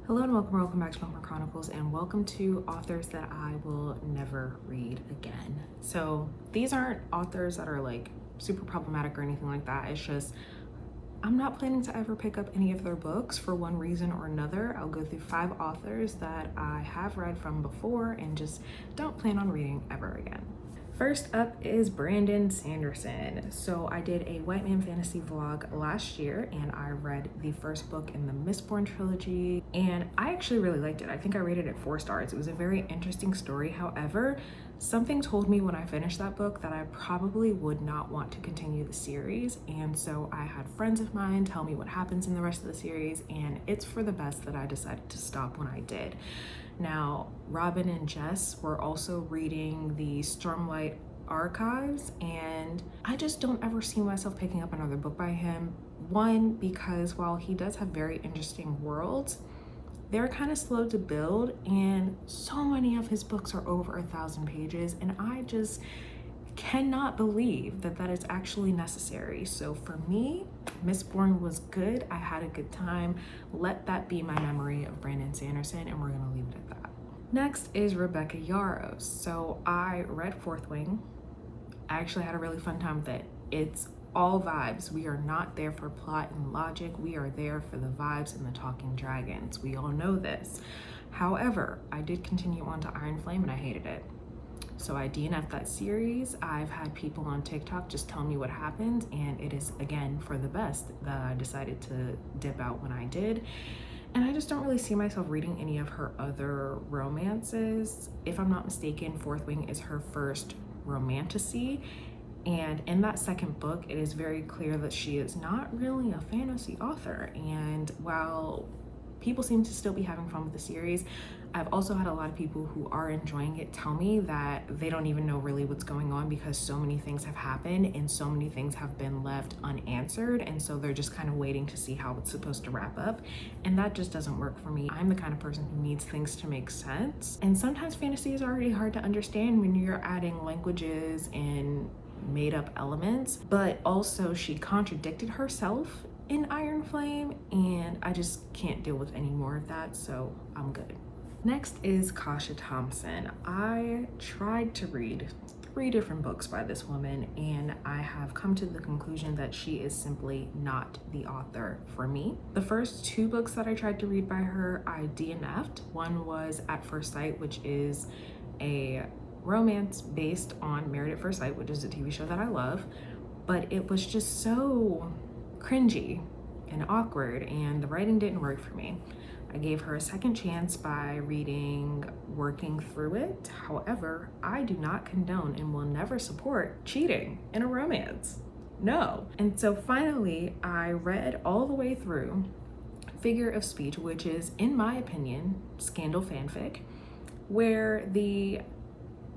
Hello and welcome back to Bookmark Chronicles, and welcome to authors that I will never read again. So these aren't authors that are like super problematic or anything like that. It's just I'm not planning to ever pick up any of their books for one reason or another. I'll go through 5 authors that I have read from before and just don't plan on reading ever again. First up is Brandon Sanderson. So I did a white man fantasy vlog last year and I read the first book in the Mistborn trilogy and I actually really liked it. I think I rated it 4 stars. It was a very interesting story. However, something told me when I finished that book that I probably would not want to continue the series, and so I had friends of mine tell me what happens in the rest of the series, and it's for the best that I decided to stop when I did. Now, Robin and Jess were also reading the Stormlight Archives, and I just don't ever see myself picking up another book by him. One, because while he does have very interesting worlds, they're kind of slow to build, and so many of his books are over 1,000 pages, and I just cannot believe that that is actually necessary. So for me, Mistborn was good. I had a good time. Let that be my memory of Brandon Sanderson, and we're gonna leave it at that. Next is Rebecca Yarros. So I read Fourth Wing. I actually had a really fun time with it. It's all vibes. We are not there for plot and logic. We are there for the vibes and the talking dragons. We all know this. However, I did continue on to Iron Flame and I hated it. So I DNF'd that series. I've had people on TikTok just tell me what happened, and it is again for the best that I decided to dip out when I did. And I just don't really see myself reading any of her other romances. If I'm not mistaken, Fourth Wing is her first romantasy. And in that second book, it is very clear that she is not really a fantasy author. And while people seem to still be having fun with the series, I've also had a lot of people who are enjoying it tell me that they don't even know really what's going on because so many things have happened and so many things have been left unanswered, and so they're just kind of waiting to see how it's supposed to wrap up, and that just doesn't work for me. I'm the kind of person who needs things to make sense, and sometimes fantasy is already hard to understand when you're adding languages and made up elements. But also she contradicted herself in Iron Flame, and I just can't deal with any more of that, so I'm good. Next is Kasha Thompson. I tried to read 3 different books by this woman, and I have come to the conclusion that she is simply not the author for me. The first 2 books that I tried to read by her, I DNF'd. One was At First Sight, which is a romance based on Married at First Sight, which is a TV show that I love, but it was just so cringy and awkward, and the writing didn't work for me. I gave her a second chance by reading Working Through It. However, I do not condone and will never support cheating in a romance. No. And so finally, I read all the way through Figure of Speech, which is, in my opinion, scandal fanfic, where the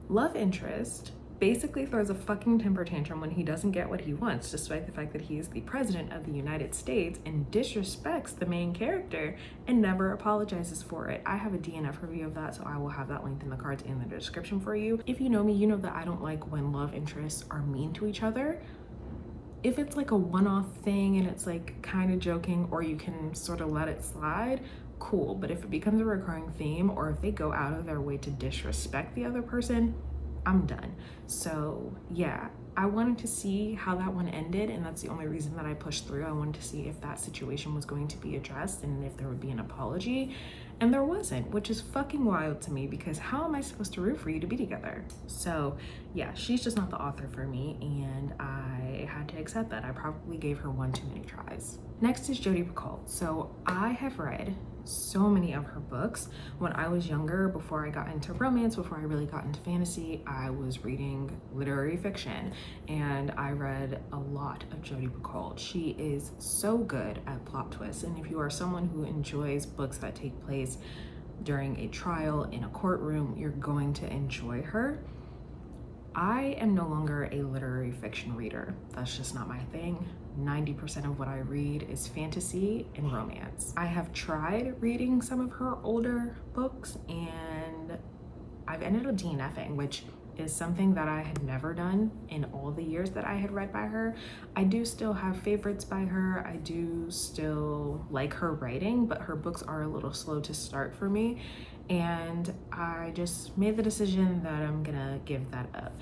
love interest basically throws a fucking temper tantrum when he doesn't get what he wants, despite the fact that he is the president of the United States, and disrespects the main character and never apologizes for it. I have a DNF review of that, so I will have that linked in the cards in the description for you. If you know me, you know that I don't like when love interests are mean to each other. If it's like a one-off thing and it's like kind of joking, or you can sort of let it slide, cool. But if it becomes a recurring theme, or if they go out of their way to disrespect the other person, I'm done. So yeah, I wanted to see how that one ended, and that's the only reason that I pushed through. I wanted to see if that situation was going to be addressed and if there would be an apology, and there wasn't, which is fucking wild to me, because how am I supposed to root for you to be together? So yeah, she's just not the author for me, and I had to accept that. I probably gave her one too many tries. Next is Jodi Picoult. So I have read so many of her books. When I was younger, before I got into romance, before I really got into fantasy, I was reading literary fiction, and I read a lot of Jodi Picoult. She is so good at plot twists, and if you are someone who enjoys books that take place during a trial in a courtroom, you're going to enjoy her. I am no longer a literary fiction reader. That's just not my thing. 90% of what I read is fantasy and romance. I have tried reading some of her older books, and I've ended up DNFing, which is something that I had never done in all the years that I had read by her. I do still have favorites by her. I do still like her writing, but her books are a little slow to start for me. And I just made the decision that I'm gonna give that up.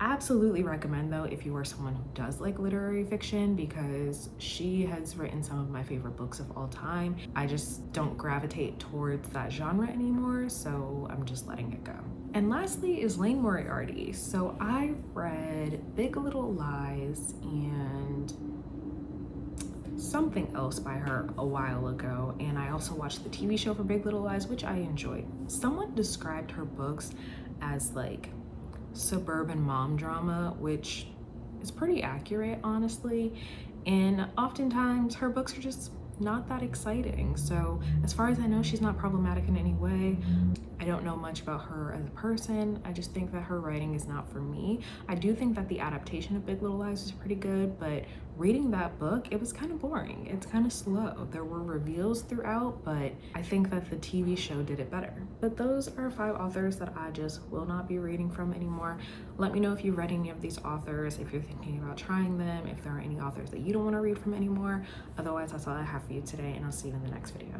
Absolutely recommend though if you are someone who does like literary fiction, because she has written some of my favorite books of all time. I just don't gravitate towards that genre anymore, so I'm just letting it go. And lastly is Lane Moriarty. So I read Big Little Lies and something else by her a while ago, and I also watched the TV show for Big Little Lies, which I enjoyed. Someone described her books as like suburban mom drama, which is pretty accurate, honestly. And oftentimes her books are just not that exciting. So as far as I know, she's not problematic in any way. I don't know much about her as a person. I just think that her writing is not for me. I do think that the adaptation of Big Little Lies is pretty good, but reading that book, it was kind of boring. It's kind of slow. There were reveals throughout, but I think that the TV show did it better. But those are 5 authors that I just will not be reading from anymore. Let me know if you've read any of these authors, if you're thinking about trying them, if there are any authors that you don't want to read from anymore. Otherwise, that's all I have for you today, and I'll see you in the next video.